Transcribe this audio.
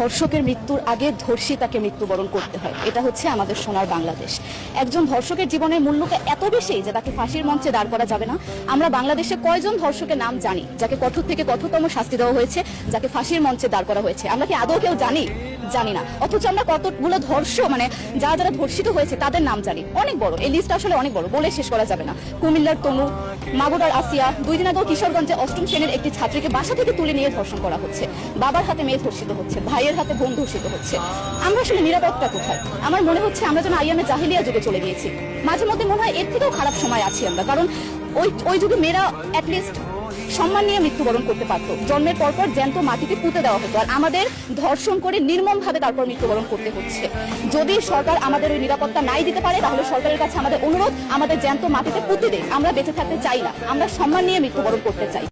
ধর্ষকের মৃত্যুর আগে ধর্ষিতাকে মৃত্যুবরণ করতে হয়। এটা হচ্ছে আমাদের সোনার বাংলাদেশ। একজন ধর্ষকের জীবনের মূল্যটা এত বেশি যে তাকে ফাঁসির মঞ্চে দাঁড় করা যাবে না। আমরা বাংলাদেশে কয়জন ধর্ষকের নাম জানি যাকে কঠোর থেকে কঠোরতম শাস্তি দেওয়া হয়েছে, যাকে ফাঁসির মঞ্চে দাঁড় করা হয়েছে? আমরা কি আদৌ কেউ জানি না। অথচ আমরা কতগুলো যারা ধর্ষিত হয়েছে তাদের নাম জানি, অনেক বড়। এই লিস্ট আসলে অনেক বড়, বলে শেষ করা যাবে না। কুমিল্লার তনু, মাগুরার আসিয়া, 2 দিন আগেও কিশোরগঞ্জে 8ম শ্রেণীর একটি ছাত্রীকে বাসা থেকে তুলে নিয়ে ধর্ষণ করা হচ্ছে। বাবার হাতে মেয়ে ধর্ষিত হচ্ছে, ভাইয়ের হাতে বোন ধর্ষিত হচ্ছে। আমরা আসলে নিরাপত্তা কোথায়? আমার মনে হচ্ছে আমরা যেন আইয়ামে জাহিলিয়া যুগে চলে গিয়েছি। মাঝে মধ্যে মনে হয় এর থেকেও খারাপ সময় আছি আমরা, কারণ ওই যুগে মেয়েরা অ্যাটলিস্ট সম্মান নিয়ে মৃত্যুবরণ করতে পারতো। জন্মের পরপর জ্যান্ত মাটিতে পুঁতে দেওয়া হতো, আর আমাদের ধর্ষণ করে নির্মমভাবে তারপর মৃত্যুবরণ করতে হচ্ছে। যদি সরকার আমাদের ওই নিরাপত্তা নাই দিতে পারে, তাহলে সরকারের কাছে আমাদের অনুরোধ, আমাদের জ্যান্ত মাটিতে পুঁতে দেয়। আমরা বেঁচে থাকতে চাই না, আমরা সম্মান নিয়ে মৃত্যুবরণ করতে চাই।